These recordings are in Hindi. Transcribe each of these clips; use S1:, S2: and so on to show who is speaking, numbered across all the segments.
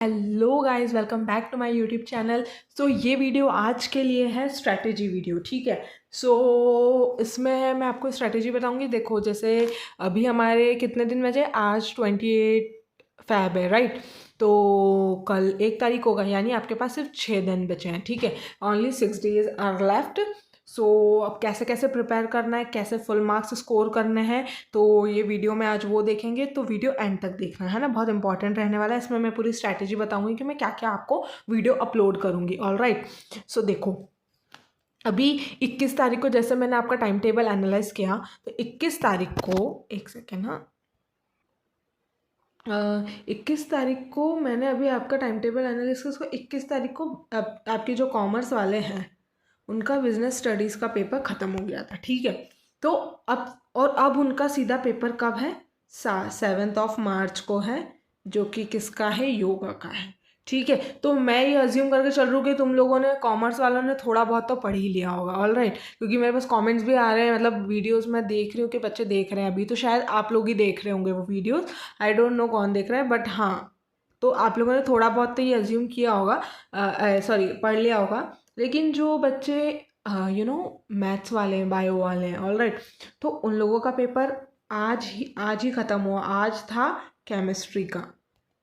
S1: Hello guys, welcome back to my YouTube channel. So ये वीडियो आज के लिए है स्ट्रैटेजी वीडियो, ठीक है। इसमें मैं आपको स्ट्रैटेजी बताऊंगी। देखो, जैसे अभी हमारे कितने दिन बचे, आज 28 फैब है, राइट। तो कल 1 तारीख होगा, यानी आपके पास सिर्फ 6 दिन बचे हैं, ठीक है। Only 6 days are left. So अब कैसे कैसे प्रिपेयर करना है, कैसे फुल मार्क्स स्कोर करने हैं, तो ये वीडियो में आज वो देखेंगे। तो वीडियो एंड तक देखना है ना, बहुत इंपॉर्टेंट रहने वाला है। इसमें मैं पूरी स्ट्रैटेजी बताऊंगी कि मैं क्या क्या आपको वीडियो अपलोड करूंगी। All right. सो देखो, अभी 21 तारीख को जैसे मैंने आपका टाइम टेबल एनालाइज किया, तो 21 तारीख को, एक सेकेंड, हाँ, 21 तारीख को मैंने अभी आपका टाइम टेबल एनालिसिस उसको 21 तारीख को आपके जो कॉमर्स वाले हैं उनका बिजनेस स्टडीज़ का पेपर ख़त्म हो गया था, ठीक है। तो अब उनका सीधा पेपर कब है? 7 मार्च को है, जो कि किसका है? योगा का है, ठीक है। तो मैं ये अज्यूम करके चल रही हूँ कि तुम लोगों ने, कॉमर्स वालों ने, थोड़ा बहुत तो पढ़ ही लिया होगा। ऑल राइट, क्योंकि मेरे पास कमेंट्स भी आ रहे हैं, मतलब वीडियोस में देख रही हूँ कि बच्चे देख रहे हैं अभी, तो शायद आप लोग ही देख रहे होंगे वो वीडियोस। आई डोंट नो कौन देख रहा है, बट हाँ, तो आप लोगों ने थोड़ा बहुत तो ये अज्यूम किया होगा, सॉरी, पढ़ लिया होगा। लेकिन जो बच्चे मैथ्स वाले हैं, बायो वाले हैं, ऑल राइट, तो उन लोगों का पेपर आज ही ख़त्म हुआ। आज था केमिस्ट्री का,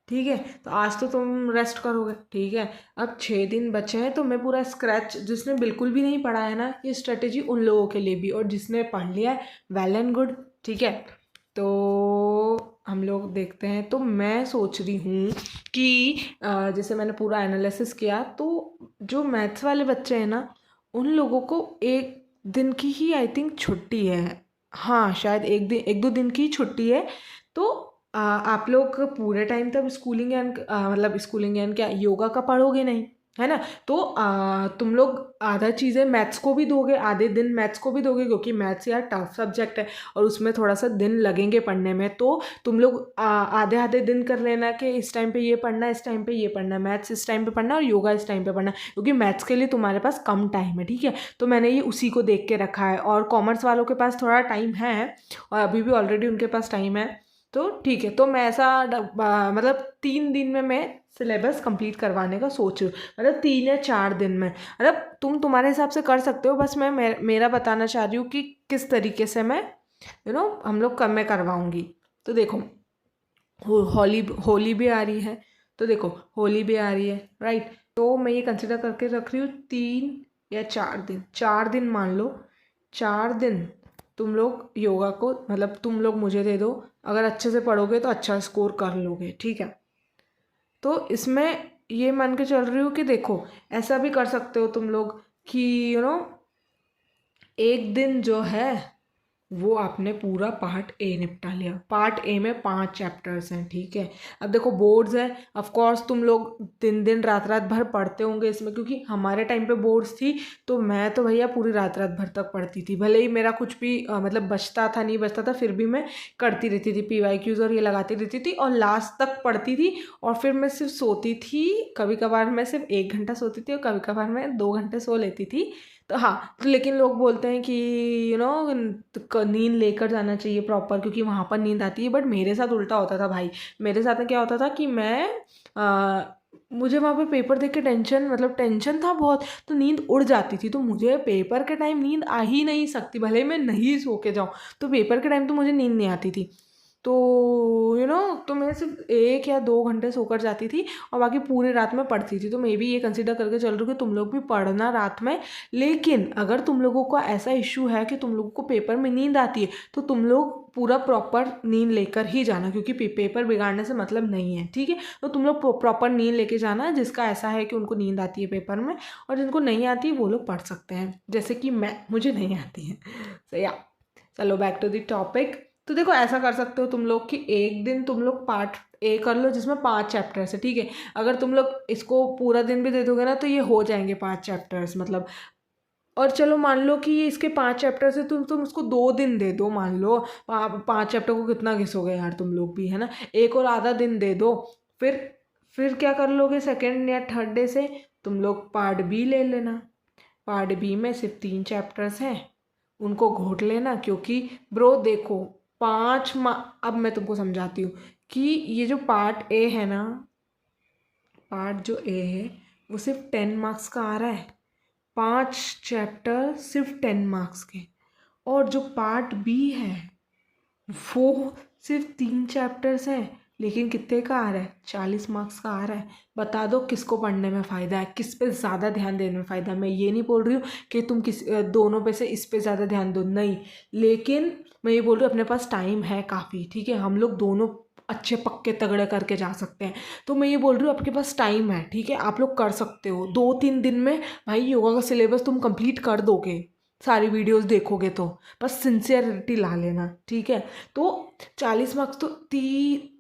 S1: ठीक है। तो आज तो तुम रेस्ट करोगे, ठीक है। अब 6 दिन बचे हैं, तो मैं पूरा स्क्रैच, जिसने बिल्कुल भी नहीं पढ़ा है ना, ये स्ट्रेटेजी उन लोगों के लिए भी, और जिसने पढ़ लिया है वेल एंड गुड, ठीक है। तो हम लोग देखते हैं। तो मैं सोच रही हूँ कि जैसे मैंने पूरा एनालिसिस किया, तो जो मैथ्स वाले बच्चे हैं ना, उन लोगों को 1 दिन की ही आई थिंक छुट्टी है। हाँ, शायद 1-2 दिन की छुट्टी है। तो आप लोग पूरे टाइम तक स्कूलिंग एंड मतलब स्कूलिंग एंड क्या, योगा का पढ़ोगे नहीं, है ना। तो तुम लोग आधा चीज़ें मैथ्स को भी दोगे, आधे दिन मैथ्स को भी दोगे, क्योंकि मैथ्स यार टफ सब्जेक्ट है और उसमें थोड़ा सा दिन लगेंगे पढ़ने में। तो तुम लोग आधे आधे दिन कर लेना कि इस टाइम पे ये पढ़ना है, इस टाइम पे ये पढ़ना है, मैथ्स इस टाइम पे पढ़ना है और योगा इस टाइम पे पढ़ना है, क्योंकि मैथ्स के लिए तुम्हारे पास कम टाइम है, ठीक है। तो मैंने ये उसी को देख के रखा है। और कॉमर्स वालों के पास थोड़ा टाइम है, और अभी भी ऑलरेडी उनके पास टाइम है, तो ठीक है। तो मैं ऐसा मतलब 3 दिन में मैं सिलेबस कंप्लीट करवाने का सोच रही हूँ, मतलब 3 या 4 दिन में। मतलब तुम तुम्हारे हिसाब से कर सकते हो, बस मेरा बताना चाह रही हूँ कि किस तरीके से मैं हम लोग मैं करवाऊँगी। तो देखो, होली होली भी आ रही है, तो देखो होली भी आ रही है, राइट। तो मैं ये कंसिडर करके रख रही हूँ 3 या 4 दिन, 4 दिन मान लो। 4 दिन तुम लोग योगा को, मतलब तुम लोग मुझे दे दो, अगर अच्छे से पढ़ोगे तो अच्छा स्कोर कर लोगे, ठीक है। तो इसमें ये मान के चल रही हूँ कि देखो, ऐसा भी कर सकते हो तुम लोग कि एक दिन जो है वो आपने पूरा पार्ट ए निपटा लिया। पार्ट ए में 5 चैप्टर्स हैं, ठीक है। अब देखो, बोर्ड्स हैं, ऑफ कोर्स तुम लोग दिन दिन रात रात भर पढ़ते होंगे इसमें, क्योंकि हमारे टाइम पे बोर्ड्स थी, तो मैं तो भैया पूरी रात रात भर तक पढ़ती थी। भले ही मेरा कुछ भी मतलब बचता था नहीं बचता था, फिर भी मैं करती रहती थी, PYQs और ये लगाती रहती थी, और लास्ट तक पढ़ती थी। और फिर मैं सिर्फ सोती थी, कभी कभार मैं सिर्फ 1 घंटा सोती थी और कभी कभार मैं 2 घंटे सो लेती थी। तो हाँ, तो लेकिन लोग बोलते हैं कि नींद लेकर जाना चाहिए प्रॉपर, क्योंकि वहाँ पर नींद आती है। बट मेरे साथ उल्टा होता था भाई। मेरे साथ में क्या होता था कि मुझे वहाँ पे पेपर देख के टेंशन, मतलब टेंशन था बहुत, तो नींद उड़ जाती थी। तो मुझे पेपर के टाइम नींद आ ही नहीं सकती, भले ही मैं नहीं सो के जाऊँ, तो पेपर के टाइम तो मुझे नींद नहीं आती थी। तो तो मैं सिर्फ 1 या 2 घंटे सोकर जाती थी, और बाकी पूरी रात में पढ़ती थी। तो मैं भी ये कंसिडर करके चल रही हूँ कि तुम लोग भी पढ़ना रात में। लेकिन अगर तुम लोगों का ऐसा इशू है कि तुम लोगों को पेपर में नींद आती है, तो तुम लोग पूरा प्रॉपर नींद लेकर ही जाना, क्योंकि पेपर बिगाड़ने से मतलब नहीं है, ठीक है। तो तुम लोग प्रॉपर नींद लेके जाना, जिसका ऐसा है कि उनको नींद आती है पेपर में, और जिनको नहीं आती वो लोग पढ़ सकते हैं, जैसे कि मुझे नहीं आती है। सो या, चलो बैक टू द टॉपिक। तो देखो, ऐसा कर सकते हो तुम लोग कि एक दिन तुम लोग पार्ट ए कर लो, जिसमें 5 चैप्टर्स है, ठीक है। अगर तुम लोग इसको पूरा दिन भी दे दोगे ना, तो ये हो जाएंगे 5 चैप्टर्स, मतलब। और चलो मान लो कि ये इसके 5 चैप्टर से तुम उसको 2 दिन दे दो, मान लो। 5 चैप्टर को कितना घिसोगे यार तुम लोग भी, है ना। एक और आधा दिन दे दो। फिर फिर क्या कर लोगे, सेकेंड या थर्ड डे से तुम लोग पार्ट बी ले लेना। पार्ट बी में सिर्फ 3 चैप्टर्स हैं, उनको घोट लेना। क्योंकि ब्रो देखो, अब मैं तुमको समझाती हूँ कि ये जो पार्ट ए है ना, पार्ट जो ए है वो सिर्फ 10 मार्क्स का आ रहा है, 5 चैप्टर सिर्फ 10 मार्क्स के, और जो पार्ट बी है वो सिर्फ 3 चैप्टर्स हैं लेकिन कितने का आ रहा है, 40 मार्क्स का आ रहा है। बता दो किसको पढ़ने में फ़ायदा है, किस पे ज़्यादा ध्यान देने में फ़ायदा है। मैं ये नहीं बोल रही हूँ कि तुम किस दोनों पे से इस पे ज़्यादा ध्यान दो, नहीं, लेकिन मैं ये बोल रही हूँ अपने पास टाइम है काफ़ी, ठीक है, हम लोग दोनों अच्छे पक्के तगड़े करके जा सकते हैं। तो मैं ये बोल रही हूँ आपके पास टाइम है, ठीक है, आप लोग कर सकते हो 2-3 दिन में भाई योगा का सिलेबस तुम कंप्लीट कर दोगे, सारी वीडियोस देखोगे तो। बस सिंसियरिटी ला लेना, ठीक है। तो 40 मार्क्स तो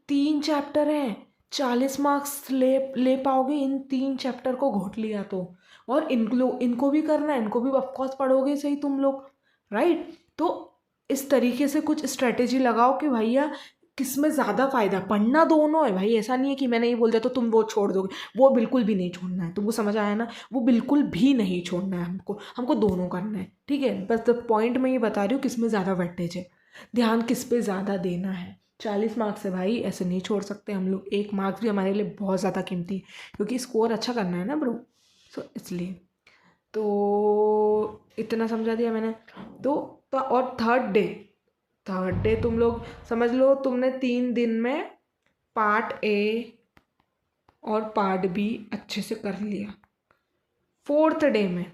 S1: 3 चैप्टर हैं, 40 मार्क्स ले ले पाओगे इन 3 चैप्टर को घोट लिया तो। और इनको भी करना है, इनको भी ऑफकोर्स पढ़ोगे सही तुम लोग, राइट। तो इस तरीके से कुछ स्ट्रेटेजी लगाओ कि भैया किस में ज़्यादा फ़ायदा। पढ़ना दोनों है भाई, ऐसा नहीं है कि मैंने ये बोल दिया तो तुम वो छोड़ दोगे, वो बिल्कुल भी नहीं छोड़ना है। तुमको समझ आया ना, वो बिल्कुल भी नहीं छोड़ना है, हमको दोनों करना है, ठीक है। बस द पॉइंट मैं ये बता रही हूँ किस में ज़्यादा वेटेज है, ध्यान किस पे ज़्यादा देना है। 40 मार्क्स है भाई, ऐसे नहीं छोड़ सकते हम लोग, एक मार्क्स भी हमारे लिए बहुत ज़्यादा कीमती है क्योंकि स्कोर अच्छा करना है ना ब्रो, सो इसलिए। तो इतना समझा दिया मैंने। तो और थर्ड डे तुम लोग समझ लो तुमने 3 दिन में पार्ट ए और पार्ट बी अच्छे से कर लिया। 4th डे में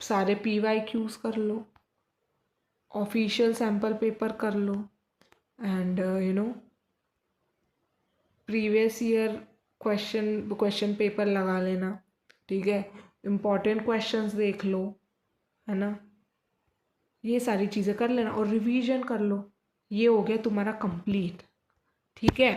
S1: सारे PYQs कर लो, ऑफिशियल सैम्पल पेपर कर लो, and previous year question paper लगा लेना, ठीक है, इम्पॉर्टेंट क्वेश्चंस देख लो, है ना, ये सारी चीज़ें कर लेना और रिवीजन कर लो। ये हो गया तुम्हारा कंप्लीट, ठीक है।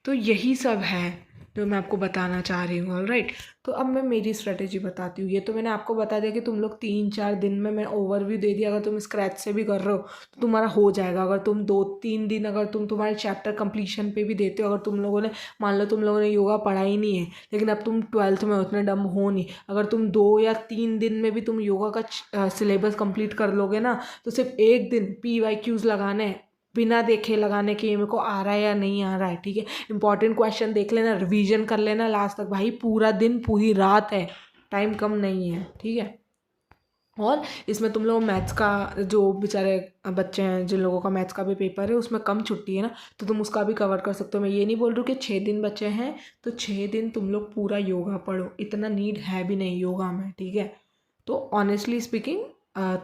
S1: तो यही सब है जो मैं आपको बताना चाह रही हूँ, ऑलराइट। तो अब मैं मेरी स्ट्रेटेजी बताती हूँ। ये तो मैंने आपको बता दिया कि तुम लोग 3-4 दिन में, मैं ओवरव्यू दे दिया, अगर तुम स्क्रैच से भी कर रहे हो तो तुम्हारा हो जाएगा। अगर तुम 2-3 दिन अगर तुम तुम्हारे चैप्टर कंप्लीशन पे भी देते हो, अगर तुम लोगों ने मान लो तुम लोगों ने योगा पढ़ा ही नहीं है लेकिन अब तुम 12th में उतने डम हो नहीं, अगर तुम 2 या 3 दिन में भी तुम योगा का सिलेबस कंप्लीट कर लोगे ना, तो सिर्फ एक दिन PYQs लगाने हैं, बिना देखे लगाने के ये मेरे को आ रहा है या नहीं आ रहा है, ठीक है। इंपॉर्टेंट क्वेश्चन देख लेना, रिवीजन कर लेना लास्ट तक, भाई पूरा दिन पूरी रात है, टाइम कम नहीं है, ठीक है। और इसमें तुम लोग मैथ्स का, जो बेचारे बच्चे हैं जिन लोगों का मैथ्स का भी पेपर है उसमें कम छुट्टी है ना, तो तुम उसका भी कवर कर सकते हो। मैं ये नहीं बोल रही हूँ कि 6 दिन बचे हैं तो 6 दिन तुम लोग पूरा योगा पढ़ो, इतना नीड है भी नहीं योगा में, ठीक है। तो ऑनेस्टली स्पीकिंग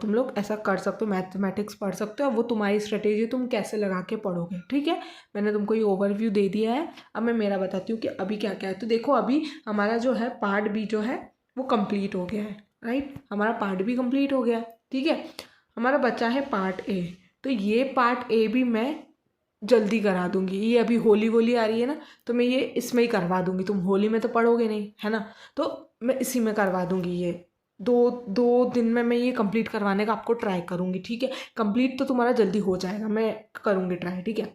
S1: तुम लोग ऐसा कर सकते हो, मैथमेटिक्स पढ़ सकते हो, वो तुम्हारी स्ट्रेटेजी तुम कैसे लगा के पढ़ोगे, ठीक है। मैंने तुमको ये ओवरव्यू दे दिया है, अब मैं मेरा बताती हूँ कि अभी क्या क्या है। तो देखो अभी हमारा जो है पार्ट बी जो है वो कंप्लीट हो गया है, राइट, हमारा पार्ट बी कंप्लीट हो गया, ठीक है। हमारा बचा है पार्ट ए। तो ये पार्ट ए भी मैं जल्दी करा दूंगी, ये अभी होली वोली आ रही है ना, तो मैं ये इसमें ही करवा दूंगी, तुम होली में तो पढ़ोगे नहीं, है ना, तो मैं इसी में करवा दूंगी। ये दो दो दिन में मैं ये कंप्लीट करवाने का आपको ट्राई करूँगी, ठीक है। कंप्लीट तो तुम्हारा जल्दी हो जाएगा, मैं करूँगी ट्राई, ठीक है,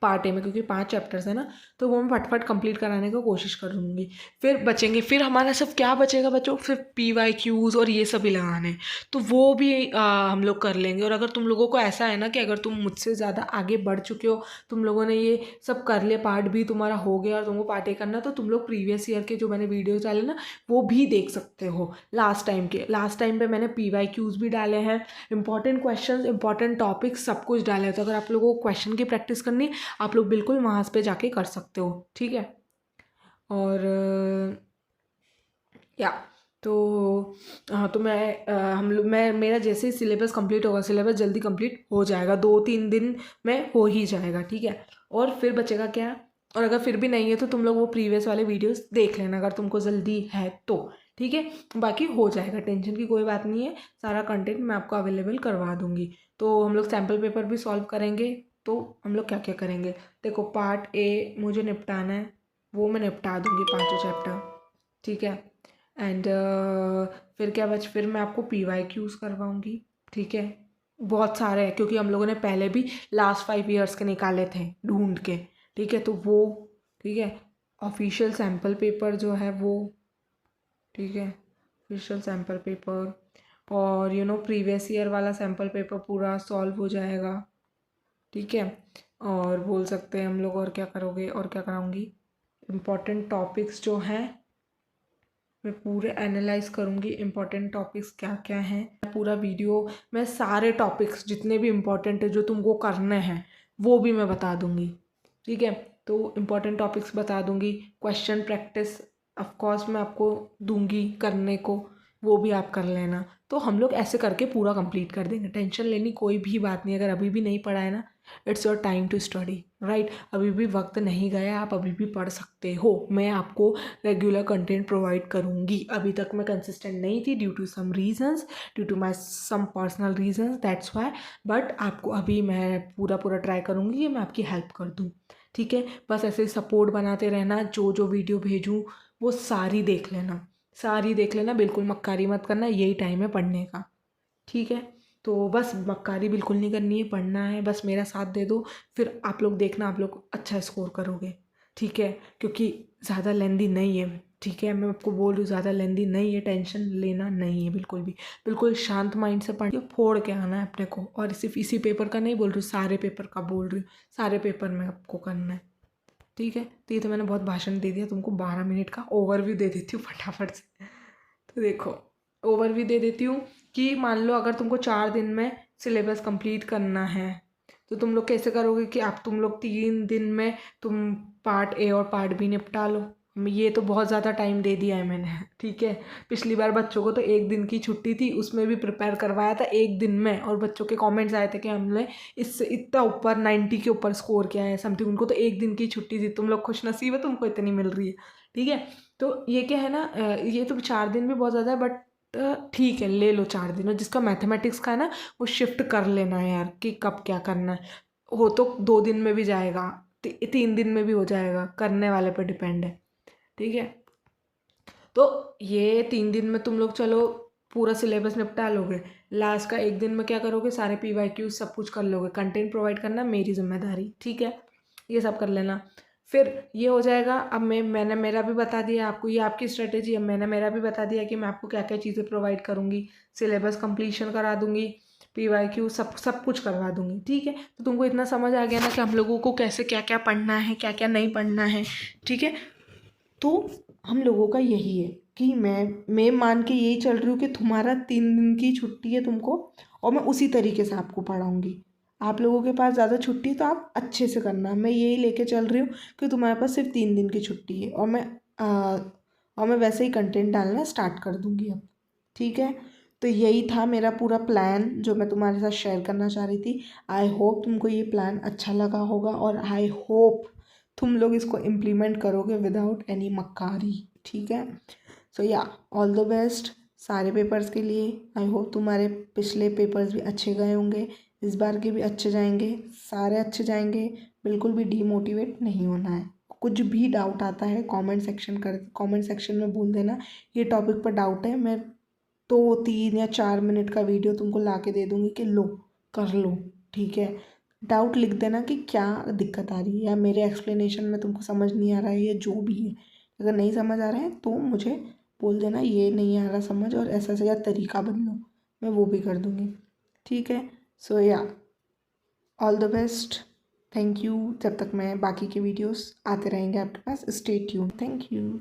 S1: पार्ट ए में, क्योंकि 5 चैप्टर्स है ना, तो वो मैं फटफट कंप्लीट कराने की कोशिश करूँगी। फिर बचेंगे, फिर हमारा सब क्या बचेगा बच्चों, फिर PYQs और ये सभी लगाने, तो वो भी हम लोग कर लेंगे। और अगर तुम लोगों को ऐसा है ना कि अगर तुम मुझसे ज़्यादा आगे बढ़ चुके हो, तुम लोगों ने ये सब कर लिया, पार्ट भी तुम्हारा हो गया और तुमको पार्ट ए करना, तो तुम लोग प्रीवियस ईयर के जो मैंने वीडियोज़ डाले ना वो भी देख सकते हो। लास्ट टाइम पे मैंने PYQs भी डाले हैं, इंपॉर्टेंट क्वेश्चन, इंपॉर्टेंट टॉपिक्स सब कुछ डाले हैं। तो अगर आप लोगों को क्वेश्चन की प्रैक्टिस करनी है आप लोग बिल्कुल वहाँ पे जाके कर सकते हो, ठीक है। और या तो हाँ, तो मैं मेरा जैसे ही सिलेबस कंप्लीट होगा, सिलेबस जल्दी कंप्लीट हो जाएगा, 2-3 दिन में हो ही जाएगा, ठीक है। और फिर बचेगा क्या, और अगर फिर भी नहीं है तो तुम लोग वो प्रीवियस वाले वीडियोस देख लेना अगर तुमको जल्दी है तो, ठीक है। बाकी हो जाएगा, टेंशन की कोई बात नहीं है, सारा कंटेंट मैं आपको अवेलेबल करवा दूँगी। तो हम लोग सैम्पल पेपर भी सॉल्व करेंगे। तो हम लोग क्या क्या करेंगे, देखो पार्ट ए मुझे निपटाना है, वो मैं निपटा दूँगी 5 चैप्टर, ठीक है। एंड फिर क्या फिर मैं आपको PYQs करवाऊँगी, ठीक है। बहुत सारे हैं क्योंकि हम लोगों ने पहले भी लास्ट 5 ईयर्स के निकाले थे ढूंढ के, ठीक है, तो वो, ठीक है। ऑफिशियल सैम्पल पेपर जो है वो, ठीक है, ऑफिशियल सैम्पल पेपर, और प्रीवियस ईयर वाला सैम्पल पेपर पूरा सॉल्व हो जाएगा, ठीक है। और बोल सकते हैं हम लोग, और क्या करोगे और क्या कराऊंगी, इम्पॉर्टेंट टॉपिक्स जो हैं मैं पूरे एनालाइज करूँगी, इम्पॉर्टेंट टॉपिक्स क्या क्या हैं। पूरा वीडियो मैं सारे टॉपिक्स जितने भी इम्पॉर्टेंट है जो तुमको करने हैं वो भी मैं बता दूँगी, ठीक है। तो इम्पॉर्टेंट टॉपिक्स बता दूँगी, क्वेश्चन प्रैक्टिस ऑफ कोर्स मैं आपको दूँगी करने को, वो भी आप कर लेना। तो हम लोग ऐसे करके पूरा कंप्लीट कर देंगे, टेंशन लेनी कोई भी बात नहीं। अगर अभी भी नहीं पढ़ा है ना, it's your time to study, right. अभी भी वक्त नहीं गया, आप अभी भी पढ़ सकते हो। मैं आपको रेगुलर कंटेंट प्रोवाइड करूँगी। अभी तक मैं कंसिस्टेंट नहीं थी due to some reasons, due to my some personal reasons, that's why. But आपको अभी मैं पूरा पूरा ट्राई करूँगी कि मैं आपकी हेल्प कर दूँ, ठीक है। बस ऐसे सपोर्ट बनाते रहना, जो जो वीडियो भेजूँ वो सारी देख लेना, सारी देख लेना, बिल्कुल मक्कारी मत करना, यही टाइम है पढ़ने का, ठीक है। तो बस मक्कारी बिल्कुल नहीं करनी है, पढ़ना है, बस मेरा साथ दे दो, फिर आप लोग देखना आप लोग अच्छा स्कोर करोगे, ठीक है। क्योंकि ज़्यादा लेंदी नहीं है, ठीक है, मैं आपको बोल रही हूँ ज़्यादा लेंदी नहीं है, टेंशन लेना नहीं है बिल्कुल भी। बिल्कुल शांत माइंड से पढ़ के फोड़ के आना है अपने को। और सिर्फ इसी पेपर का नहीं बोल रही हूँ, सारे पेपर का बोल रही हूँ, सारे पेपर में आपको करना है, ठीक है। तो ये तो मैंने बहुत भाषण दे दिया तुमको, 12 मिनट का ओवरव्यू दे देती हूँ फटाफट से। तो देखो, ओवरव्यू दे देती हूँ कि मान लो अगर तुमको 4 दिन में सिलेबस कंप्लीट करना है तो तुम लोग कैसे करोगे कि आप तुम लोग 3 दिन में तुम पार्ट ए और पार्ट बी निपटा लो। ये तो बहुत ज़्यादा टाइम दे दिया है मैंने, ठीक है। पिछली बार बच्चों को तो 1 दिन की छुट्टी थी, उसमें भी प्रिपेयर करवाया था 1 दिन में, और बच्चों के कमेंट्स आए थे कि हमने इससे इतना ऊपर 90 के ऊपर स्कोर किया है समथिंग। उनको तो 1 दिन की छुट्टी थी, तुम लोग खुश नसीब है तुमको इतनी मिल रही है, ठीक है। तो ये क्या है ना, ये तो 4 दिन भी बहुत ज़्यादा है, बट ठीक है ले लो 4 दिन। और जिसका मैथमेटिक्स का है ना वो शिफ्ट कर लेना है यार, कि कब क्या करना है। हो तो 2 दिन में भी जाएगा, 3 दिन में भी हो जाएगा, करने वाले पर डिपेंड है, ठीक है। तो ये 3 दिन में तुम लोग चलो पूरा सिलेबस निपटा लोगे, लास्ट का 1 दिन में क्या करोगे, सारे PYQ सब कुछ कर लोगे, कंटेंट प्रोवाइड करना मेरी जिम्मेदारी, ठीक है। ये सब कर लेना, फिर ये हो जाएगा। अब मैंने मेरा भी बता दिया आपको, ये आपकी स्ट्रेटेजी है, मैंने मेरा भी बता दिया कि मैं आपको क्या क्या चीज़ें प्रोवाइड करूँगी, सिलेबस कंप्लीशन करा दूँगी, PYQ सब सब कुछ करवा दूँगी, ठीक है। तो तुमको इतना समझ आ गया ना कि हम लोगों को कैसे क्या क्या पढ़ना है, क्या क्या नहीं पढ़ना है, ठीक है। तो हम लोगों का यही है कि मैं मान के यही चल रही हूँ कि तुम्हारा 3 दिन की छुट्टी है तुमको, और मैं उसी तरीके से आपको पढ़ाऊँगी। आप लोगों के पास ज़्यादा छुट्टी है तो आप अच्छे से करना, मैं यही लेके चल रही हूँ कि तुम्हारे पास सिर्फ 3 दिन की छुट्टी है, और मैं वैसे ही कंटेंट डालना स्टार्ट कर दूँगी अब, ठीक है। तो यही था मेरा पूरा प्लान जो मैं तुम्हारे साथ शेयर करना चाह रही थी। आई होप तुमको ये प्लान अच्छा लगा होगा, और आई होप तुम लोग इसको इम्प्लीमेंट करोगे विदाउट एनी मक्कारी, ठीक है। सो या, ऑल द बेस्ट सारे पेपर्स के लिए। आई होप तुम्हारे पिछले पेपर्स भी अच्छे गए होंगे, इस बार के भी अच्छे जाएंगे, सारे अच्छे जाएंगे। बिल्कुल भी डीमोटिवेट नहीं होना है। कुछ भी डाउट आता है कमेंट सेक्शन में बोल देना, ये टॉपिक पर डाउट है, मैं 2 3 या 4 मिनट का वीडियो तुमको ला के दे दूँगी कि लो कर लो, ठीक है। डाउट लिख देना कि क्या दिक्कत आ रही है, या मेरे एक्सप्लेनेशन में तुमको समझ नहीं आ रहा है, या जो भी है। अगर नहीं समझ आ रहा है तो मुझे बोल देना ये नहीं आ रहा समझ, और ऐसा या तरीका बदलो, मैं वो भी कर दूँगी, ठीक है। सो या, all the best, thank you. जब तक मैं बाकी के वीडियोस आते रहेंगे आपके पास, स्टे ट्यून्ड, थैंक यू।